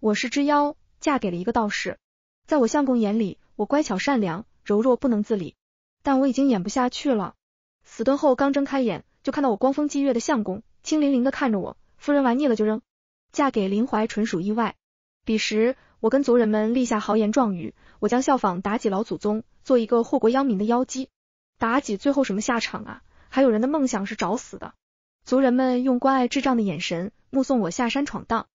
我是只妖，嫁给了一个道士。在我相公眼里，我乖巧善良，柔弱不能自理。但我已经演不下去了。死顿后刚睁开眼，就看到我光风霁月的相公，清凌凌的看着我，夫人玩腻了就扔。嫁给林怀纯属意外。彼时，我跟族人们立下豪言壮语，我将效仿妲己老祖宗，做一个祸国殃民的妖姬。妲己最后什么下场啊？还有人的梦想是找死的。族人们用关爱智障的眼神目送我下山闯荡，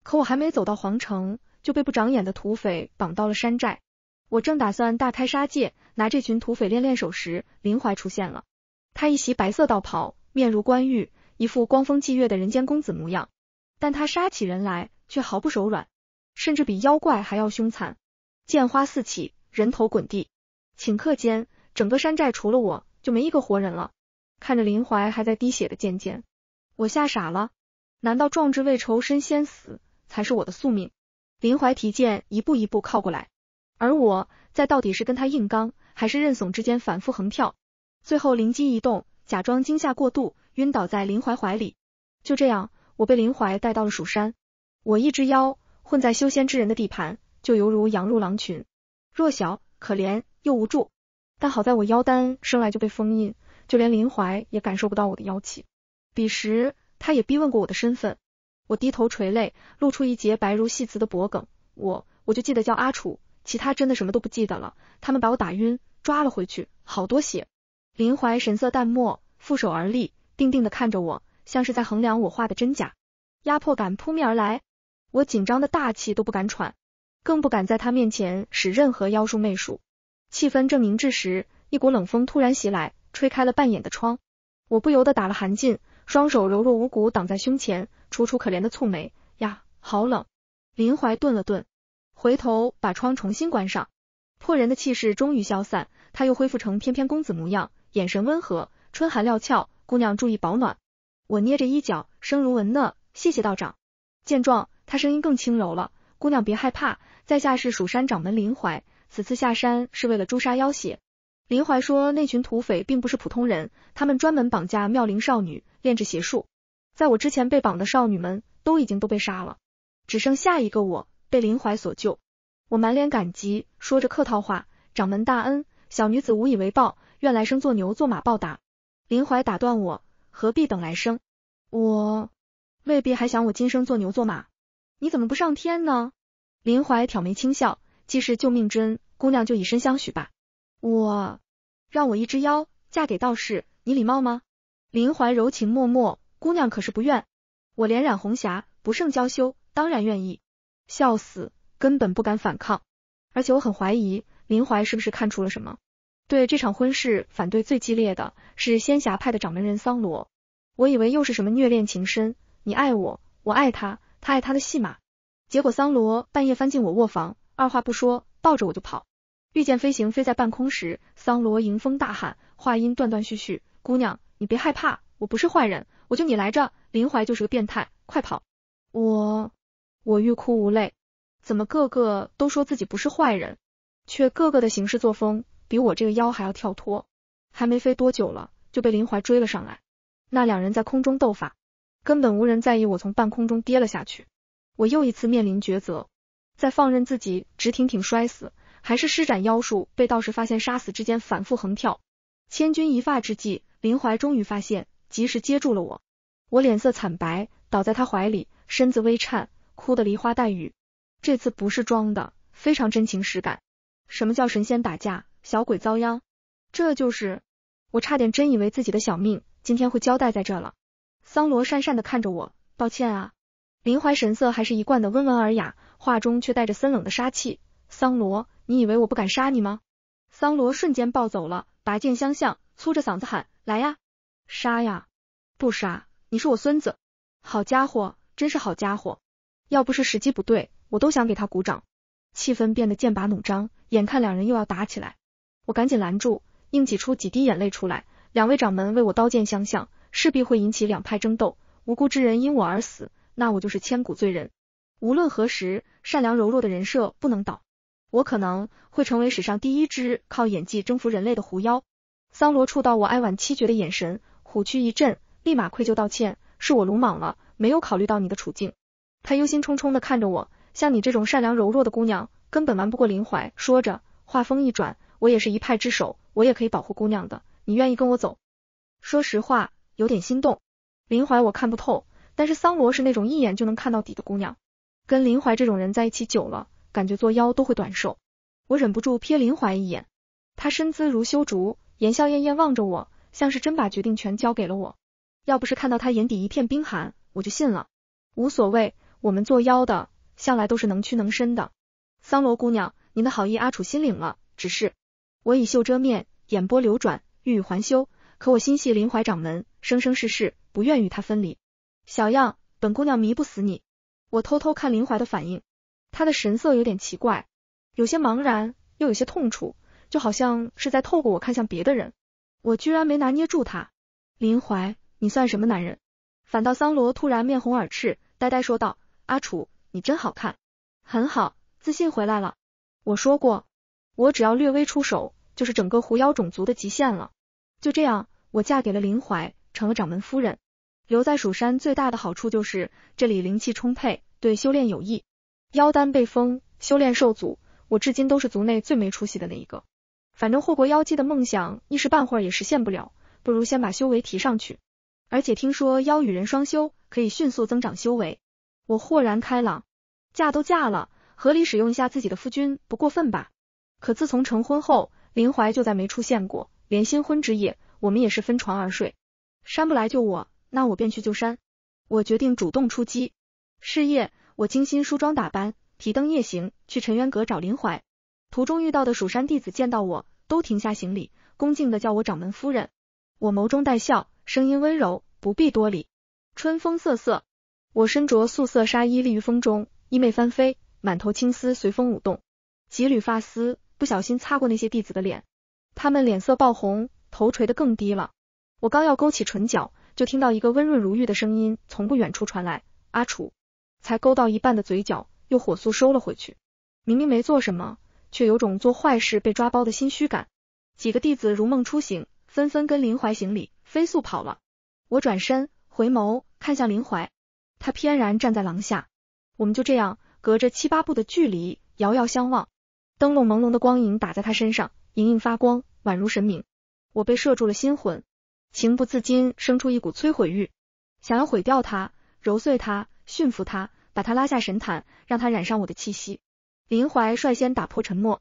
可我还没走到皇城，就被不长眼的土匪绑到了山寨。我正打算大开杀戒，拿这群土匪练练手时，林怀出现了。他一袭白色道袍，面如冠玉，一副光风霁月的人间公子模样，但他杀起人来却毫不手软，甚至比妖怪还要凶残。剑花四起，人头滚地，顷刻间整个山寨除了我就没一个活人了。看着林怀还在滴血的剑尖，我吓傻了。难道壮志未酬身先死才是我的宿命？林怀提剑一步一步靠过来，而我在到底是跟他硬刚，还是认怂之间反复横跳，最后灵机一动，假装惊吓过度，晕倒在林怀怀里。就这样，我被林怀带到了蜀山。我一只妖混在修仙之人的地盘，就犹如羊入狼群，弱小可怜又无助。但好在我妖丹生来就被封印，就连林怀也感受不到我的妖气。彼时他也逼问过我的身份，我低头垂泪，露出一截白如细瓷的脖颈。我就记得叫阿楚，其他真的什么都不记得了。他们把我打晕，抓了回去，好多血。林怀神色淡漠，负手而立，定定地看着我，像是在衡量我话的真假。压迫感扑面而来，我紧张的大气都不敢喘，更不敢在他面前使任何妖术媚术。气氛正凝滞时，一股冷风突然袭来，吹开了半掩的窗。我不由得打了寒噤，双手柔弱无骨挡在胸前，楚楚可怜的蹙眉，呀，好冷。林怀顿了顿，回头把窗重新关上。破人的气势终于消散，他又恢复成翩翩公子模样，眼神温和，春寒料峭，姑娘注意保暖。我捏着衣角，声如蚊呢，谢谢道长。见状，他声音更轻柔了，姑娘别害怕，在下是蜀山掌门林怀，此次下山是为了诛杀妖邪。林怀说那群土匪并不是普通人，他们专门绑架妙龄少女，炼制邪术。在我之前被绑的少女们都被杀了，只剩下一个我被林怀所救。我满脸感激，说着客套话，掌门大恩，小女子无以为报，愿来生做牛做马报答。林怀打断我，何必等来生？我未必还想我今生做牛做马，你怎么不上天呢？林怀挑眉轻笑，既是救命之恩，姑娘就以身相许吧。让我一只妖嫁给道士，你礼貌吗？林怀柔情脉脉，姑娘可是不愿？我脸染红霞，不胜娇羞，当然愿意。笑死，根本不敢反抗。而且我很怀疑，林怀是不是看出了什么？对这场婚事反对最激烈的是仙侠派的掌门人桑罗。我以为又是什么虐恋情深，你爱我，我爱他，他爱他的戏码。结果桑罗半夜翻进我卧房，二话不说，抱着我就跑。御剑飞行飞在半空时，桑罗迎风大喊，话音断断续续，姑娘，你别害怕，我不是坏人，我就你来着，林怀就是个变态，快跑。我欲哭无泪，怎么个个都说自己不是坏人，却个个的行事作风比我这个妖还要跳脱。还没飞多久了，就被林怀追了上来。那两人在空中斗法，根本无人在意我从半空中跌了下去。我又一次面临抉择，在放任自己直挺挺摔死，还是施展妖术被道士发现杀死之间反复横跳。千钧一发之际，林怀终于发现，及时接住了我。我脸色惨白，倒在他怀里，身子微颤，哭得梨花带雨。这次不是装的，非常真情实感。什么叫神仙打架，小鬼遭殃？这就是我差点真以为自己的小命今天会交代在这了。桑罗讪讪地看着我，抱歉啊。林怀神色还是一贯的温文尔雅，话中却带着森冷的杀气。桑罗，你以为我不敢杀你吗？桑罗瞬间暴走了，拔剑相向，粗着嗓子喊，来呀，杀呀！不杀，你是我孙子。好家伙，真是好家伙，要不是时机不对，我都想给他鼓掌。气氛变得剑拔弩张，眼看两人又要打起来，我赶紧拦住，硬挤出几滴眼泪出来。两位掌门为我刀剑相向，势必会引起两派争斗，无辜之人因我而死，那我就是千古罪人。无论何时，善良柔弱的人设不能倒。我可能会成为史上第一只靠演技征服人类的狐妖。桑罗触到我哀婉凄绝的眼神，虎躯一震，立马愧疚道歉，是我鲁莽了，没有考虑到你的处境。他忧心忡忡地看着我，像你这种善良柔弱的姑娘，根本瞒不过林怀。说着，话锋一转，我也是一派之首，我也可以保护姑娘的，你愿意跟我走？说实话，有点心动。林怀我看不透，但是桑罗是那种一眼就能看到底的姑娘。跟林怀这种人在一起久了，感觉做妖都会短寿。我忍不住瞥林怀一眼，他身姿如修竹，言笑晏晏望着我，像是真把决定权交给了我。要不是看到他眼底一片冰寒，我就信了。无所谓，我们做妖的向来都是能屈能伸的。桑罗姑娘，您的好意阿楚心领了，只是我以袖遮面，眼波流转，欲语还休，可我心系林怀掌门，生生世世不愿与他分离。小样，本姑娘迷不死你。我偷偷看林怀的反应，他的神色有点奇怪，有些茫然，又有些痛楚，就好像是在透过我看向别的人。我居然没拿捏住他。林怀，你算什么男人？反倒桑罗突然面红耳赤，呆呆说道，阿楚，你真好看。很好，自信回来了。我说过，我只要略微出手，就是整个狐妖种族的极限了。就这样，我嫁给了林怀，成了掌门夫人。留在蜀山最大的好处就是这里灵气充沛，对修炼有益。妖丹被封，修炼受阻，我至今都是族内最没出息的那一个。反正祸国妖姬的梦想一时半会儿也实现不了，不如先把修为提上去。而且听说妖与人双修，可以迅速增长修为。我豁然开朗，嫁都嫁了，合理使用一下自己的夫君不过分吧。可自从成婚后，林怀就再没出现过，连新婚之夜，我们也是分床而睡。山不来救我，那我便去救山。我决定主动出击。是夜，我精心梳妆打扮，提灯夜行，去沉渊阁找林怀。途中遇到的蜀山弟子见到我，都停下行礼，恭敬地叫我掌门夫人。我眸中带笑，声音温柔，不必多礼。春风瑟瑟，我身着素色纱衣立于风中，衣袂翻飞，满头青丝随风舞动，几缕发丝不小心擦过那些弟子的脸，他们脸色爆红，头垂得更低了。我刚要勾起唇角，就听到一个温润如玉的声音从不远处传来，阿楚。才勾到一半的嘴角又火速收了回去，明明没做什么，却有种做坏事被抓包的心虚感。几个弟子如梦初醒，纷纷跟林怀行礼，飞速跑了。我转身回眸看向林怀，他翩然站在廊下，我们就这样隔着7、8步的距离遥遥相望。灯笼朦胧的光影打在他身上，隐隐发光，宛如神明。我被射住了心魂，情不自禁生出一股摧毁欲，想要毁掉他，揉碎他，驯服他，把他拉下神坛，让他染上我的气息。林怀率先打破沉默，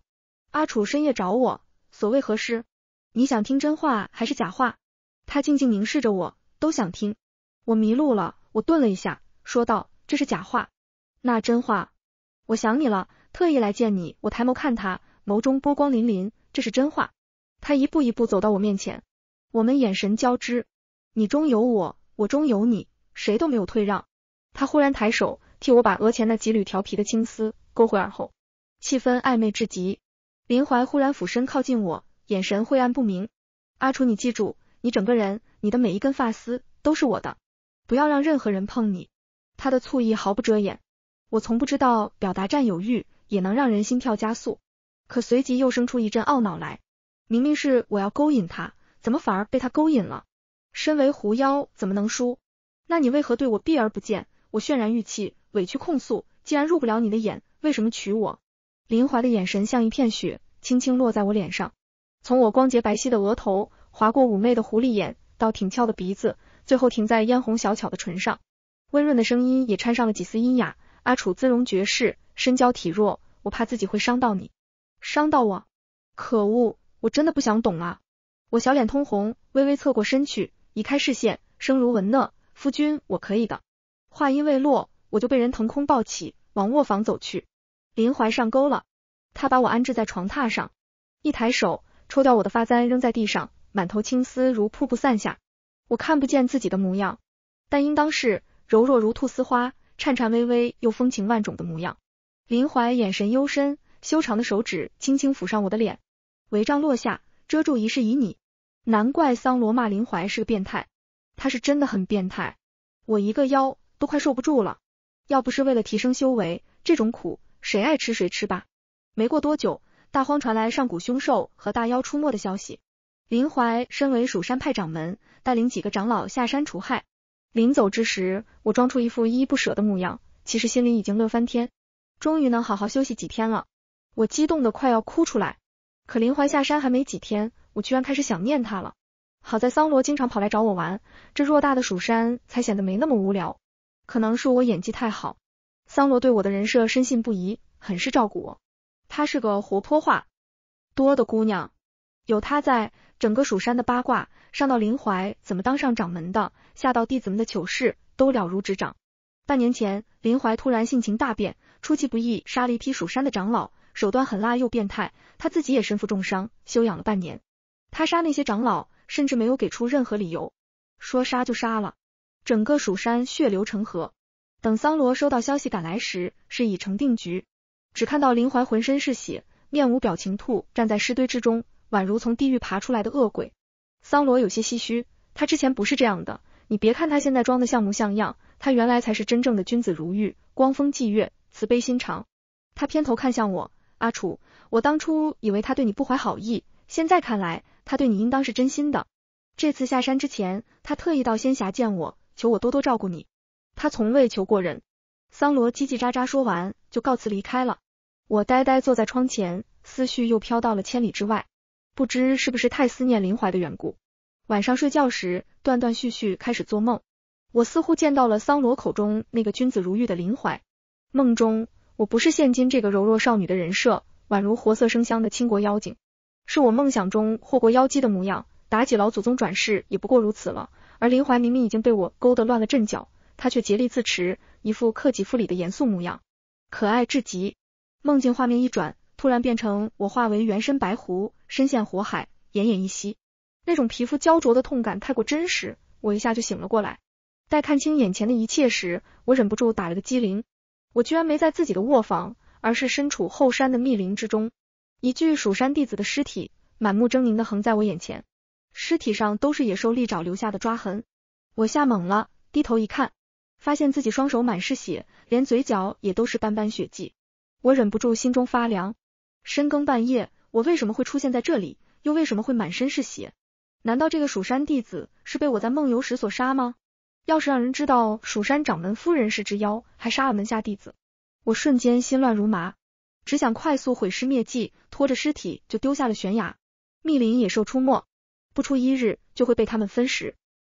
阿楚深夜找我，所谓何事？你想听真话还是假话？他静静凝视着我，都想听。我迷路了，我顿了一下，说道，这是假话。那真话？我想你了，特意来见你。我抬眸看他，眸中波光粼粼，这是真话。他一步一步走到我面前，我们眼神交织，你中有我，我中有你，谁都没有退让。他忽然抬手替我把额前那几缕调皮的青丝勾回耳后，气氛暧昧至极。林怀忽然俯身靠近我，眼神晦暗不明。阿楚，你记住，你整个人，你的每一根发丝都是我的，不要让任何人碰你。他的醋意毫不遮掩，我从不知道表达占有欲也能让人心跳加速，可随即又生出一阵懊恼来。明明是我要勾引他，怎么反而被他勾引了？身为狐妖怎么能输？那你为何对我避而不见？我渲然欲泣，委屈控诉，既然入不了你的眼，为什么娶我？林怀的眼神像一片雪，轻轻落在我脸上，从我光洁白皙的额头划过妩媚的狐狸眼，到挺翘的鼻子，最后停在嫣红小巧的唇上。温润的声音也掺上了几丝阴雅，阿楚姿容绝世，身娇体弱，我怕自己会伤到你。伤到我？可恶，我真的不想懂啊。我小脸通红，微微侧过身去，移开视线，声如蚊讷，夫君，我可以的。话音未落，我就被人腾空抱起，往卧房走去。林怀上钩了，他把我安置在床榻上，一抬手抽掉我的发簪扔在地上，满头青丝如瀑布散下。我看不见自己的模样，但应当是柔弱如菟丝花，颤颤巍巍又风情万种的模样。林怀眼神幽深，修长的手指轻轻抚上我的脸，帷帐落下，遮住一世旖旎。难怪桑罗骂林怀是个变态，他是真的很变态。我一个妖都快受不住了，要不是为了提升修为，这种苦谁爱吃谁吃吧。没过多久，大荒传来上古凶兽和大妖出没的消息。林怀身为蜀山派掌门，带领几个长老下山除害。临走之时，我装出一副依依不舍的模样，其实心里已经乐翻天。终于能好好休息几天了。我激动得快要哭出来。可林怀下山还没几天，我居然开始想念他了。好在桑罗经常跑来找我玩，这偌大的蜀山才显得没那么无聊。可能是我演技太好，桑罗对我的人设深信不疑，很是照顾我。她是个活泼话多的姑娘，有她在，整个蜀山的八卦，上到林怀怎么当上掌门的，下到弟子们的糗事，都了如指掌。半年前，林怀突然性情大变，出其不意杀了一批蜀山的长老，手段狠辣又变态，他自己也身负重伤，休养了半年。他杀那些长老，甚至没有给出任何理由，说杀就杀了，整个蜀山血流成河。等桑罗收到消息赶来时，是已成定局。只看到林怀浑身是血，面无表情兔站在尸堆之中，宛如从地狱爬出来的恶鬼。桑罗有些唏嘘，他之前不是这样的，你别看他现在装的像模像样，他原来才是真正的君子如玉，光风霁月，慈悲心肠。他偏头看向我，阿楚，我当初以为他对你不怀好意，现在看来，他对你应当是真心的。这次下山之前，他特意到仙峡见我，求我多多照顾你。他从未求过人。桑罗叽叽喳喳说完，就告辞离开了。我呆呆坐在窗前，思绪又飘到了千里之外。不知是不是太思念林怀的缘故，晚上睡觉时，断断续续开始做梦。我似乎见到了桑罗口中那个君子如玉的林怀。梦中，我不是现今这个柔弱少女的人设，宛如活色生香的倾国妖精，是我梦想中祸国妖姬的模样，妲己老祖宗转世也不过如此了。而林怀明明已经被我勾得乱了阵脚，他却竭力自持，一副克己复礼的严肃模样，可爱至极。梦境画面一转，突然变成我化为原身白狐，身陷火海，奄奄一息。那种皮肤焦灼的痛感太过真实，我一下就醒了过来。待看清眼前的一切时，我忍不住打了个激灵。我居然没在自己的卧房，而是身处后山的密林之中。一具蜀山弟子的尸体满目狰狞地横在我眼前，尸体上都是野兽利爪留下的抓痕。我吓懵了，低头一看，发现自己双手满是血，连嘴角也都是斑斑血迹。我忍不住心中发凉。深更半夜，我为什么会出现在这里，又为什么会满身是血？难道这个蜀山弟子是被我在梦游时所杀吗？要是让人知道蜀山掌门夫人是只妖，还杀了门下弟子，我瞬间心乱如麻，只想快速毁尸灭迹，拖着尸体就丢下了悬崖。密林野兽出没，不出1日就会被他们分食。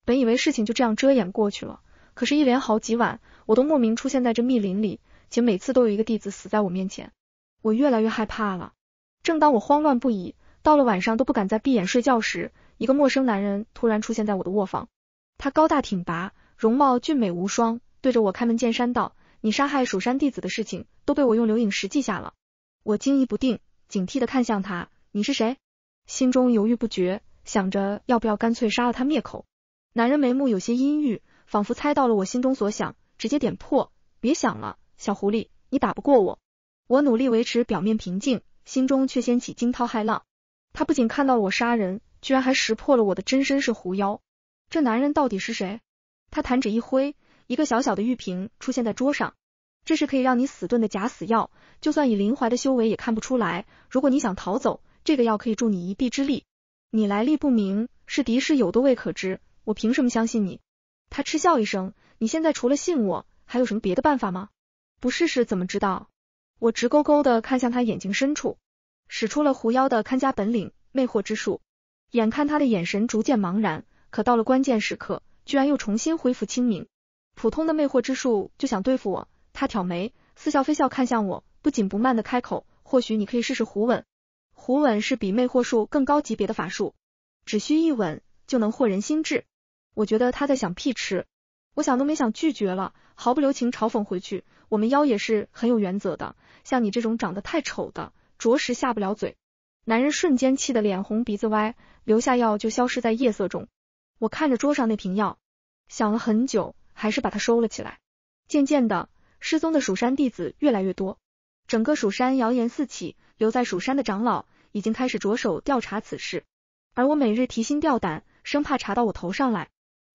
本以为事情就这样遮掩过去了，可是一连好几晚，我都莫名出现在这密林里，且每次都有一个弟子死在我面前。我越来越害怕了。正当我慌乱不已，到了晚上都不敢再闭眼睡觉时，一个陌生男人突然出现在我的卧房。他高大挺拔，容貌俊美无双，对着我开门见山道，你杀害蜀山弟子的事情都被我用流影石记下了。我惊疑不定，警惕地看向他，你是谁？心中犹豫不决，想着要不要干脆杀了他灭口。男人眉目有些阴郁，仿佛猜到了我心中所想，直接点破，别想了，小狐狸，你打不过我。我努力维持表面平静，心中却掀起惊涛骇浪。他不仅看到了我杀人，居然还识破了我的真身是狐妖。这男人到底是谁？他弹指一挥，一个小小的玉瓶出现在桌上，这是可以让你死遁的假死药，就算以林怀的修为也看不出来。如果你想逃走，这个药可以助你一臂之力。你来历不明，是敌是友都未可知，我凭什么相信你？他嗤笑一声，你现在除了信我，还有什么别的办法吗？不试试怎么知道？我直勾勾地看向他眼睛深处，使出了狐妖的看家本领魅惑之术。眼看他的眼神逐渐茫然，可到了关键时刻，居然又重新恢复清明。普通的魅惑之术就想对付我？他挑眉，似笑非笑看向我，不紧不慢地开口，或许你可以试试狐吻。狐吻是比魅惑术更高级别的法术，只需一吻就能惑人心智。我觉得他在想屁吃，我想都没想拒绝了，毫不留情嘲讽回去，我们妖也是很有原则的，像你这种长得太丑的，着实下不了嘴。男人瞬间气得脸红鼻子歪，留下药就消失在夜色中。我看着桌上那瓶药，想了很久，还是把它收了起来。渐渐的，失踪的蜀山弟子越来越多，整个蜀山谣言四起，留在蜀山的长老已经开始着手调查此事，而我每日提心吊胆，生怕查到我头上来。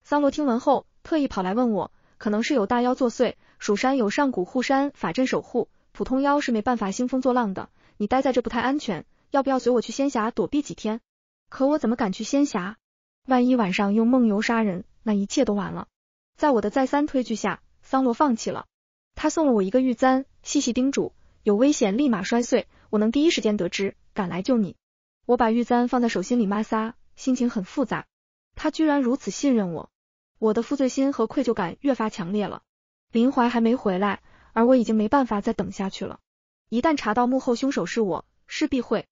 桑罗听闻后，特意跑来问我，可能是有大妖作祟，蜀山有上古护山法阵守护，普通妖是没办法兴风作浪的，你待在这不太安全，要不要随我去仙峡躲避几天？可我怎么敢去仙峡？万一晚上用梦游杀人，那一切都完了。在我的再三推拒下，桑罗放弃了。他送了我一个玉簪，细细叮嘱，有危险立马摔碎，我能第一时间得知，赶来救你。我把玉簪放在手心里摩挲，心情很复杂。他居然如此信任我，我的负罪心和愧疚感越发强烈了。林怀还没回来，而我已经没办法再等下去了。一旦查到幕后凶手是我，势必会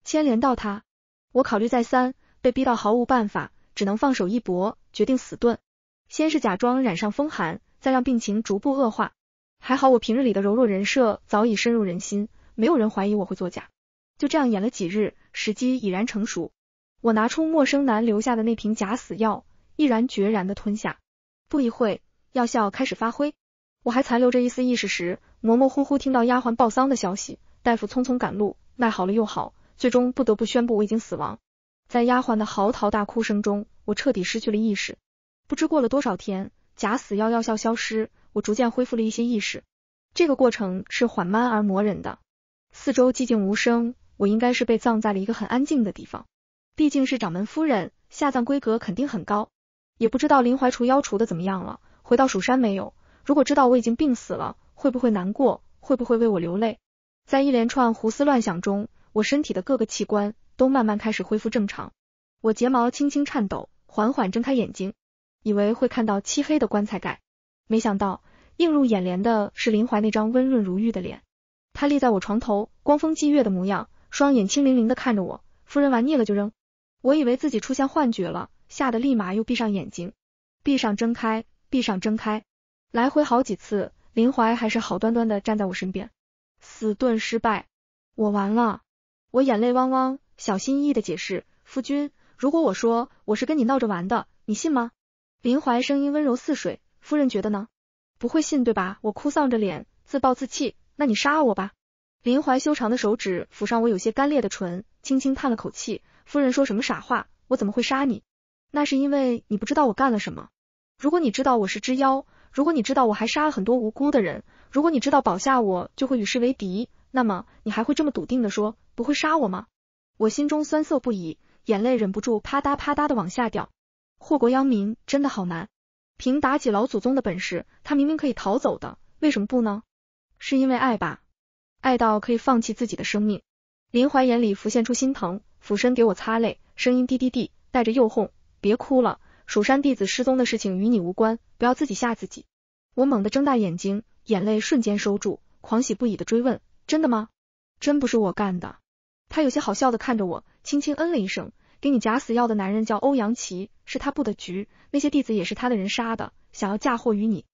牵连到他。我考虑再三，被逼到毫无办法，只能放手一搏，决定死遁。先是假装染上风寒，再让病情逐步恶化。还好我平日里的柔弱人设早已深入人心，没有人怀疑我会作假。就这样演了几日，时机已然成熟。我拿出陌生男留下的那瓶假死药，毅然决然地吞下。不一会，药效开始发挥。我还残留着一丝意识时，模模糊糊听到丫鬟报丧的消息，大夫匆匆赶路，奈好了又好，最终不得不宣布我已经死亡。在丫鬟的嚎啕大哭声中，我彻底失去了意识。不知过了多少天，假死药药效消失，我逐渐恢复了一些意识。这个过程是缓慢而磨人的。四周寂静无声，我应该是被葬在了一个很安静的地方。毕竟是掌门夫人，下葬规格肯定很高。也不知道林怀除妖除的怎么样了，回到蜀山没有？如果知道我已经病死了，会不会难过？会不会为我流泪？在一连串胡思乱想中，我身体的各个器官都慢慢开始恢复正常。我睫毛轻轻颤抖，缓缓睁开眼睛，以为会看到漆黑的棺材盖，没想到映入眼帘的是林怀那张温润如玉的脸。他立在我床头，光风霁月的模样，双眼清凌凌的看着我。夫人玩腻了就扔。我以为自己出现幻觉了，吓得立马又闭上眼睛，闭上睁开，闭上睁开，来回好几次，林怀还是好端端的站在我身边。死遁失败，我完了。我眼泪汪汪，小心翼翼的解释，夫君，如果我说我是跟你闹着玩的，你信吗？林怀声音温柔似水，夫人觉得呢？不会信对吧？我哭丧着脸，自暴自弃，那你杀我吧。林怀修长的手指抚上我有些干裂的唇，轻轻叹了口气，夫人说什么傻话，我怎么会杀你？那是因为你不知道我干了什么。如果你知道我是只妖，如果你知道我还杀了很多无辜的人，如果你知道保下我就会与世为敌，那么你还会这么笃定的说不会杀我吗？我心中酸涩不已，眼泪忍不住啪嗒啪嗒的往下掉。祸国殃民真的好难，凭妲己老祖宗的本事，他明明可以逃走的，为什么不呢？是因为爱吧，爱到可以放弃自己的生命。林怀眼里浮现出心疼，俯身给我擦泪，声音低低地带着诱哄，别哭了，蜀山弟子失踪的事情与你无关，不要自己吓自己。我猛地睁大眼睛，眼泪瞬间收住，狂喜不已的追问，真的吗？真不是我干的。他有些好笑的看着我，轻轻嗯了一声，给你假死药的男人叫欧阳琦，是他布的局，那些弟子也是他的人杀的，想要嫁祸于你。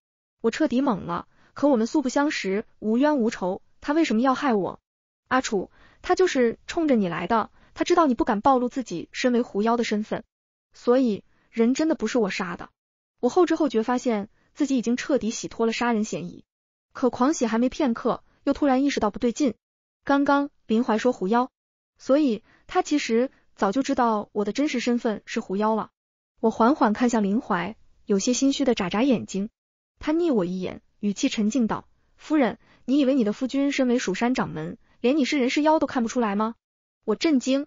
我彻底懵了，可我们素不相识，无冤无仇，他为什么要害我？阿楚，他就是冲着你来的，他知道你不敢暴露自己身为狐妖的身份，所以人真的不是我杀的。我后知后觉发现自己已经彻底洗脱了杀人嫌疑，可狂喜还没片刻，又突然意识到不对劲。刚刚林怀说狐妖，所以他其实早就知道我的真实身份是狐妖了。我缓缓看向林怀，有些心虚的眨眨眼睛。他睨我一眼，语气沉静道，夫人，你以为你的夫君身为蜀山掌门，连你是人是妖都看不出来吗？我震惊，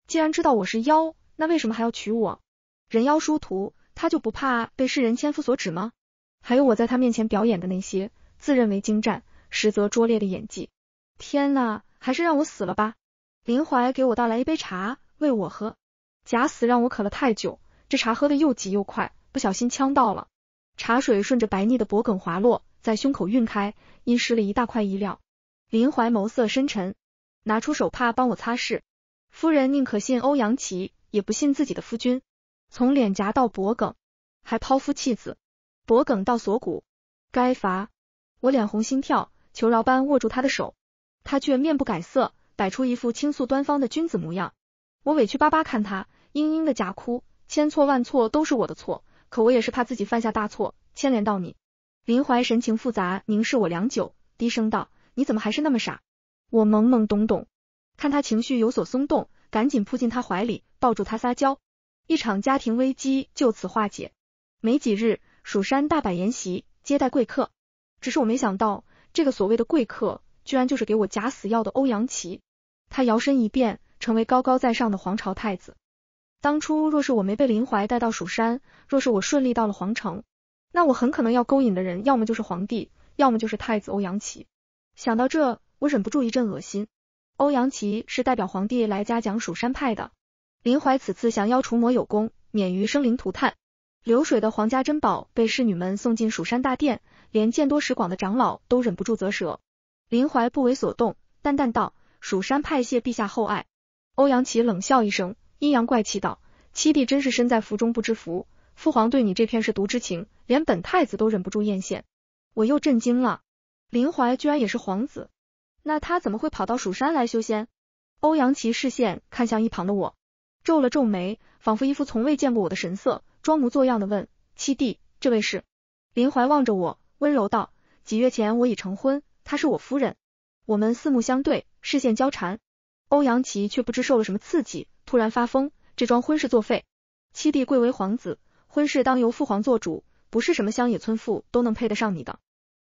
既然知道我是妖，那为什么还要娶我？人妖殊途，他就不怕被世人千夫所指吗？还有我在他面前表演的那些自认为精湛，实则拙劣的演技。天哪，还是让我死了吧。林怀给我倒来一杯茶，喂我喝。假死让我渴了太久，这茶喝得又急又快，不小心呛到了。茶水顺着白腻的脖梗滑落，在胸口晕开，阴湿了一大块衣料。林怀眸色深沉，拿出手帕帮我擦拭。夫人宁可信欧阳琦，也不信自己的夫君。从脸颊到脖梗，还抛夫弃子，脖梗到锁骨，该罚。我脸红心跳，求饶般握住他的手，他却面不改色，摆出一副清素端方的君子模样。我委屈巴巴看他，嘤嘤的假哭，千错万错都是我的错，可我也是怕自己犯下大错，牵连到你。林怀神情复杂，凝视我良久，低声道，你怎么还是那么傻？我懵懵懂懂，看他情绪有所松动，赶紧扑进他怀里，抱住他撒娇。一场家庭危机就此化解。没几日，蜀山大摆筵席，接待贵客。只是我没想到，这个所谓的贵客，居然就是给我假死药的欧阳琦。他摇身一变，成为高高在上的皇朝太子。当初若是我没被林怀带到蜀山，若是我顺利到了皇城，那我很可能要勾引的人，要么就是皇帝，要么就是太子欧阳琦。想到这，我忍不住一阵恶心。欧阳琦是代表皇帝来嘉奖蜀山派的，林怀此次降妖除魔有功，免于生灵涂炭。流水的皇家珍宝被侍女们送进蜀山大殿，连见多识广的长老都忍不住啧舌。林怀不为所动，淡淡道：蜀山派谢陛下厚爱。欧阳琦冷笑一声，阴阳怪气道：七弟真是身在福中不知福，父皇对你这片是毒之情，连本太子都忍不住艳羡。我又震惊了，林怀居然也是皇子，那他怎么会跑到蜀山来修仙？欧阳琦视线看向一旁的我，皱了皱眉，仿佛一副从未见过我的神色，装模作样的问：七弟，这位是？林怀望着我，温柔道：几月前我已成婚，她是我夫人。我们四目相对，视线交缠。欧阳琦却不知受了什么刺激，突然发疯，这桩婚事作废。七弟贵为皇子，婚事当由父皇做主，不是什么乡野村妇都能配得上你的。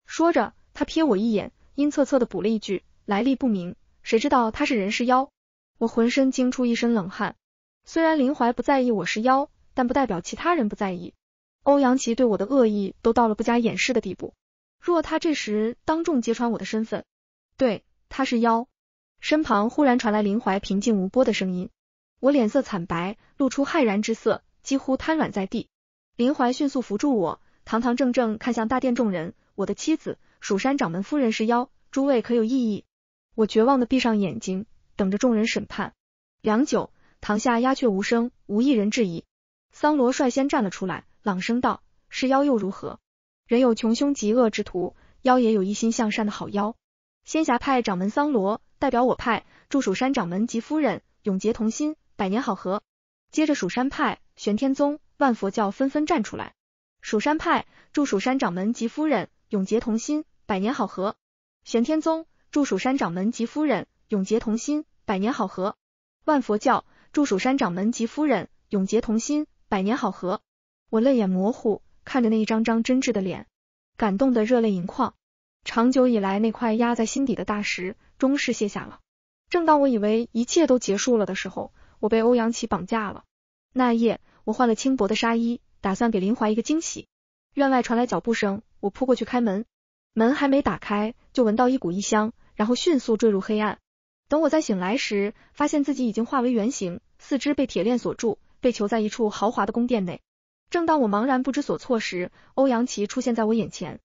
说着，他瞥我一眼，阴恻恻的补了一句：来历不明，谁知道他是人是妖？我浑身惊出一身冷汗。虽然林怀不在意我是妖，但不代表其他人不在意。欧阳琦对我的恶意都到了不加掩饰的地步，若他这时当众揭穿我的身份，对，他是妖。身旁忽然传来林怀平静无波的声音，我脸色惨白，露出骇然之色，几乎瘫软在地。林怀迅速扶住我，堂堂正正看向大殿众人：我的妻子，蜀山掌门夫人是妖，诸位可有异议？我绝望的闭上眼睛，等着众人审判。良久，堂下鸦雀无声，无一人质疑。桑罗率先站了出来，朗声道：是妖又如何？人有穷凶极恶之徒，妖也有一心向善的好妖。仙侠派掌门桑罗代表我派，祝蜀山掌门及夫人永结同心，百年好合。接着蜀山派、玄天宗、万佛教纷纷站出来。蜀山派祝蜀山掌门及夫人永结同心，百年好合。玄天宗祝蜀山掌门及夫人永结同心，百年好合。万佛教祝蜀山掌门及夫人永结同心，百年好合。我泪眼模糊，看着那一张张真挚的脸，感动得热泪盈眶。长久以来那块压在心底的大石终是卸下了。正当我以为一切都结束了的时候，我被欧阳琦绑架了。那夜我换了轻薄的纱衣，打算给林怀一个惊喜。院外传来脚步声，我扑过去开门，门还没打开就闻到一股异香，然后迅速坠入黑暗。等我再醒来时，发现自己已经化为原形，四肢被铁链锁住，被囚在一处豪华的宫殿内。正当我茫然不知所措时，欧阳琦出现在我眼前。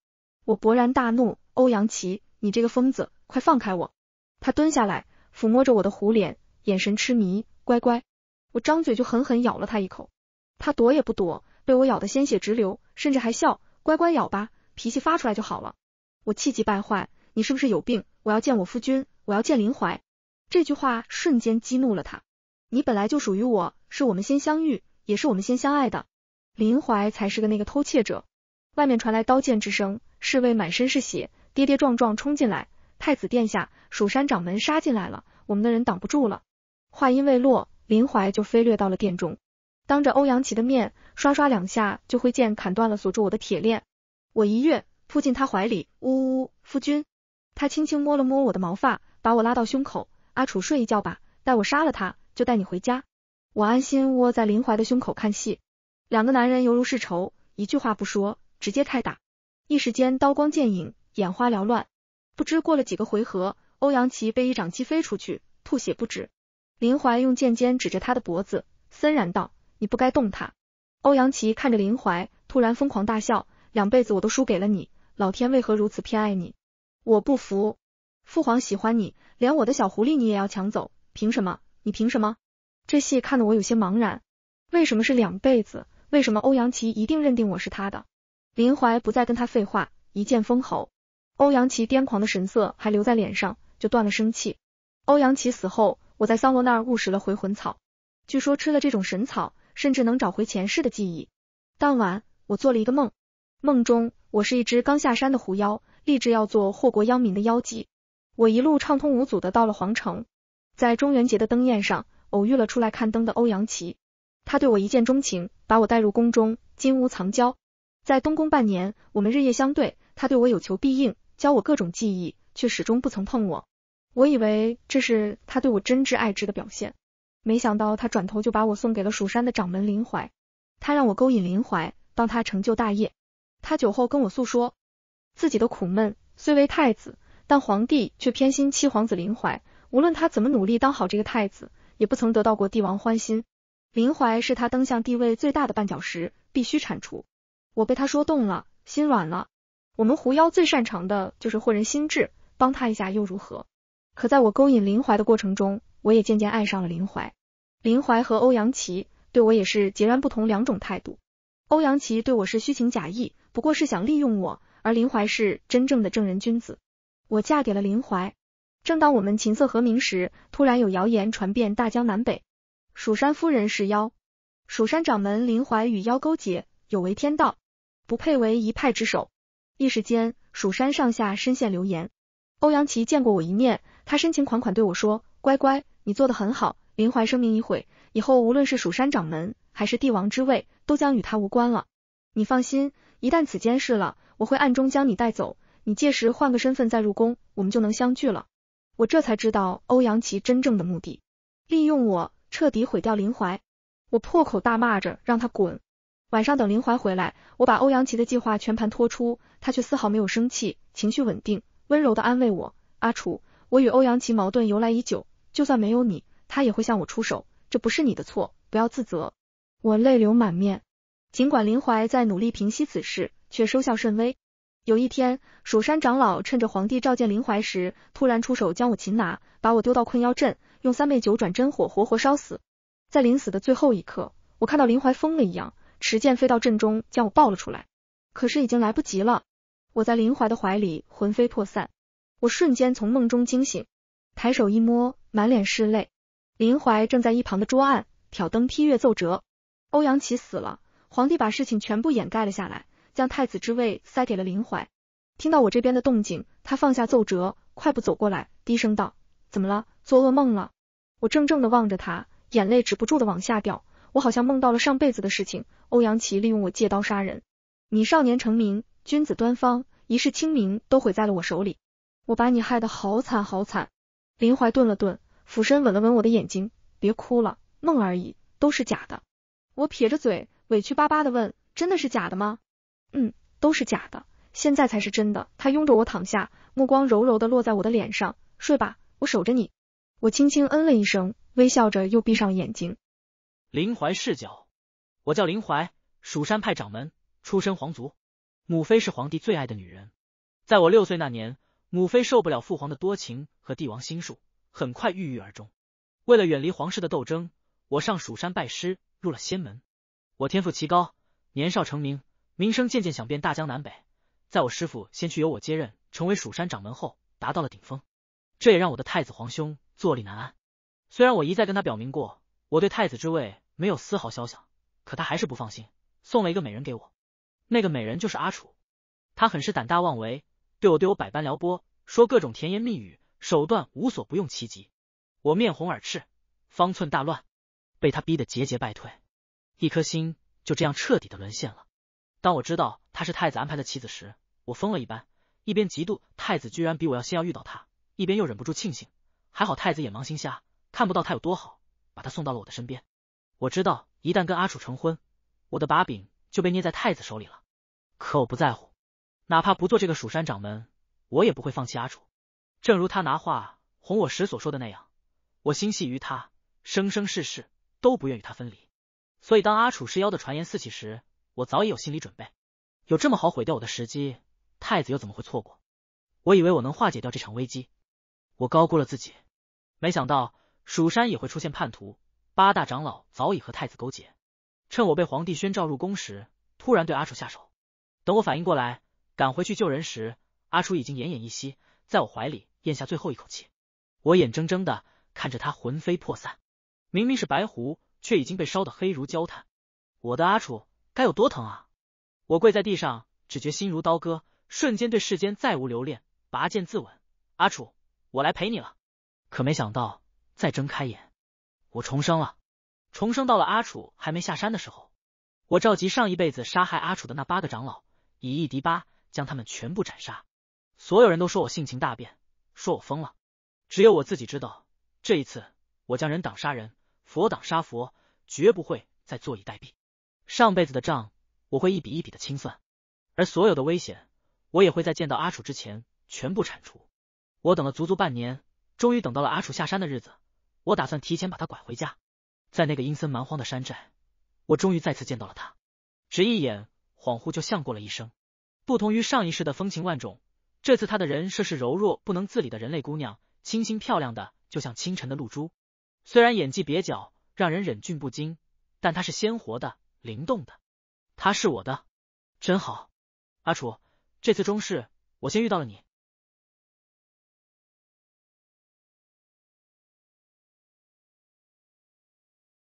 我勃然大怒：欧阳琦，你这个疯子，快放开我！他蹲下来，抚摸着我的虎脸，眼神痴迷：乖乖。我张嘴就狠狠咬了他一口，他躲也不躲，被我咬得鲜血直流，甚至还笑：乖乖咬吧，脾气发出来就好了。我气急败坏：你是不是有病？我要见我夫君，我要见林怀。这句话瞬间激怒了他。你本来就属于我，是我们先相遇，也是我们先相爱的。林怀才是个那个偷窃者。外面传来刀剑之声，侍卫满身是血，跌跌撞撞冲进来：太子殿下，蜀山掌门杀进来了，我们的人挡不住了。话音未落，林怀就飞掠到了殿中，当着欧阳琦的面，刷刷两下就挥剑砍断了锁住我的铁链。我一跃扑进他怀里：呜呜，夫君。他轻轻摸了摸我的毛发，把我拉到胸口：阿楚睡一觉吧，待我杀了他，就带你回家。我安心窝在林怀的胸口看戏。两个男人犹如世仇，一句话不说，直接开打。一时间刀光剑影，眼花缭乱。不知过了几个回合，欧阳琦被一掌击飞出去，吐血不止。林怀用剑尖指着他的脖子，森然道：你不该动他。欧阳琦看着林怀，突然疯狂大笑：两辈子我都输给了你，老天为何如此偏爱你？我不服，父皇喜欢你，连我的小狐狸你也要抢走，凭什么？你凭什么？这戏看得我有些茫然。为什么是两辈子？为什么欧阳琦一定认定我是他的？林怀不再跟他废话，一剑封喉。欧阳琦癫狂的神色还留在脸上，就断了生气。欧阳琦死后，我在桑罗那儿误食了回魂草，据说吃了这种神草，甚至能找回前世的记忆。当晚，我做了一个梦，梦中我是一只刚下山的狐妖，立志要做祸国殃民的妖姬。我一路畅通无阻的到了皇城，在中元节的灯宴上，偶遇了出来看灯的欧阳琦。他对我一见钟情，把我带入宫中，金屋藏娇。在东宫半年，我们日夜相对，他对我有求必应，教我各种技艺，却始终不曾碰我。我以为这是他对我真挚爱之的表现，没想到他转头就把我送给了蜀山的掌门林怀。他让我勾引林怀，帮他成就大业。他酒后跟我诉说自己的苦闷，虽为太子，但皇帝却偏心七皇子林怀，无论他怎么努力当好这个太子，也不曾得到过帝王欢心。林怀是他登向帝位最大的绊脚石，必须铲除。我被他说动了，心软了。我们狐妖最擅长的就是惑人心智，帮他一下又如何？可在我勾引林怀的过程中，我也渐渐爱上了林怀。林怀和欧阳琦对我也是截然不同两种态度。欧阳琦对我是虚情假意，不过是想利用我，而林怀是真正的正人君子。我嫁给了林怀。正当我们琴瑟和鸣时，突然有谣言传遍大江南北，蜀山夫人是妖，蜀山掌门林怀与妖勾结，有违天道，不配为一派之首。一时间，蜀山上下深陷流言。欧阳琦见过我一面，他深情款款对我说：“乖乖，你做得很好，林怀声名已毁，以后无论是蜀山掌门还是帝王之位，都将与他无关了。你放心，一旦此间事了，我会暗中将你带走，你届时换个身份再入宫，我们就能相聚了。”我这才知道欧阳琦真正的目的，利用我彻底毁掉林怀。我破口大骂着让他滚。晚上等林怀回来，我把欧阳琦的计划全盘托出，他却丝毫没有生气，情绪稳定，温柔地安慰我：“阿楚，我与欧阳琦矛盾由来已久，就算没有你，他也会向我出手，这不是你的错，不要自责。”我泪流满面。尽管林怀在努力平息此事，却收效甚微。有一天，蜀山长老趁着皇帝召见林怀时，突然出手将我擒拿，把我丢到困妖阵，用3昧九转真火活活烧死。在临死的最后一刻，我看到林怀疯了一样，持剑飞到阵中将我抱了出来。可是已经来不及了，我在林怀的怀里魂飞魄散。我瞬间从梦中惊醒，抬手一摸，满脸是泪。林怀正在一旁的桌案挑灯批阅奏折。欧阳琦死了，皇帝把事情全部掩盖了下来，将太子之位塞给了林怀。听到我这边的动静，他放下奏折，快步走过来，低声道：“怎么了？做噩梦了？”我怔怔地望着他，眼泪止不住地往下掉。我好像梦到了上辈子的事情，欧阳琦利用我借刀杀人。你少年成名，君子端方，一世清明都毁在了我手里。我把你害得好惨好惨。林怀顿了顿，俯身吻了吻我的眼睛，别哭了，梦而已，都是假的。我撇着嘴，委屈巴巴地问：“真的是假的吗？”“都是假的，现在才是真的。”他拥着我躺下，目光柔柔地落在我的脸上。“睡吧，我守着你。”我轻轻嗯了一声，微笑着又闭上了眼睛。林怀视角，我叫林怀，蜀山派掌门，出身皇族。母妃是皇帝最爱的女人。在我6岁那年，母妃受不了父皇的多情和帝王心术，很快郁郁而终。为了远离皇室的斗争，我上蜀山拜师，入了仙门。我天赋奇高，年少成名，名声渐渐响遍大江南北。在我师父先去由我接任，成为蜀山掌门后，达到了顶峰。这也让我的太子皇兄坐立难安。虽然我一再跟他表明过，我对太子之位没有丝毫肖想，可他还是不放心，送了一个美人给我。那个美人就是阿楚。他很是胆大妄为，对我百般撩拨，说各种甜言蜜语，手段无所不用其极。我面红耳赤，方寸大乱，被他逼得节节败退，一颗心就这样彻底的沦陷了。当我知道他是太子安排的棋子时，我疯了一般，一边嫉妒太子居然比我要先要遇到他，一边又忍不住庆幸，还好太子眼盲心瞎，看不到他有多好，把他送到了我的身边。我知道一旦跟阿楚成婚，我的把柄就被捏在太子手里了。可我不在乎，哪怕不做这个蜀山掌门，我也不会放弃阿楚。正如他拿话哄我时所说的那样，我心系于他，生生世世都不愿与他分离。所以当阿楚是妖的传言四起时，我早已有心理准备。有这么好毁掉我的时机，太子又怎么会错过？我以为我能化解掉这场危机，我高估了自己。没想到蜀山也会出现叛徒，8大长老早已和太子勾结，趁我被皇帝宣召入宫时，突然对阿楚下手。等我反应过来，赶回去救人时，阿楚已经奄奄一息，在我怀里咽下最后一口气。我眼睁睁的看着他魂飞魄散，明明是白狐，却已经被烧得黑如焦炭。我的阿楚该有多疼啊！我跪在地上，只觉心如刀割，瞬间对世间再无留恋，拔剑自刎：“阿楚，我来陪你了。”可没想到，再睁开眼，我重生了，重生到了阿楚还没下山的时候。我召集上一辈子杀害阿楚的那8个长老，以1敌8，将他们全部斩杀。所有人都说我性情大变，说我疯了，只有我自己知道，这一次我将人挡杀人，佛挡杀佛，绝不会再坐以待毙。上辈子的账我会一笔一笔的清算，而所有的危险我也会在见到阿楚之前全部铲除。我等了足足半年，终于等到了阿楚下山的日子。我打算提前把他拐回家。在那个阴森蛮荒的山寨，我终于再次见到了他。只一眼，恍惚就像过了一生。不同于上一世的风情万种，这次他的人设是柔弱不能自理的人类姑娘，清新漂亮的就像清晨的露珠。虽然演技蹩脚，让人忍俊不禁，但她是鲜活的、灵动的。她是我的，真好。阿楚，这次中试我先遇到了你，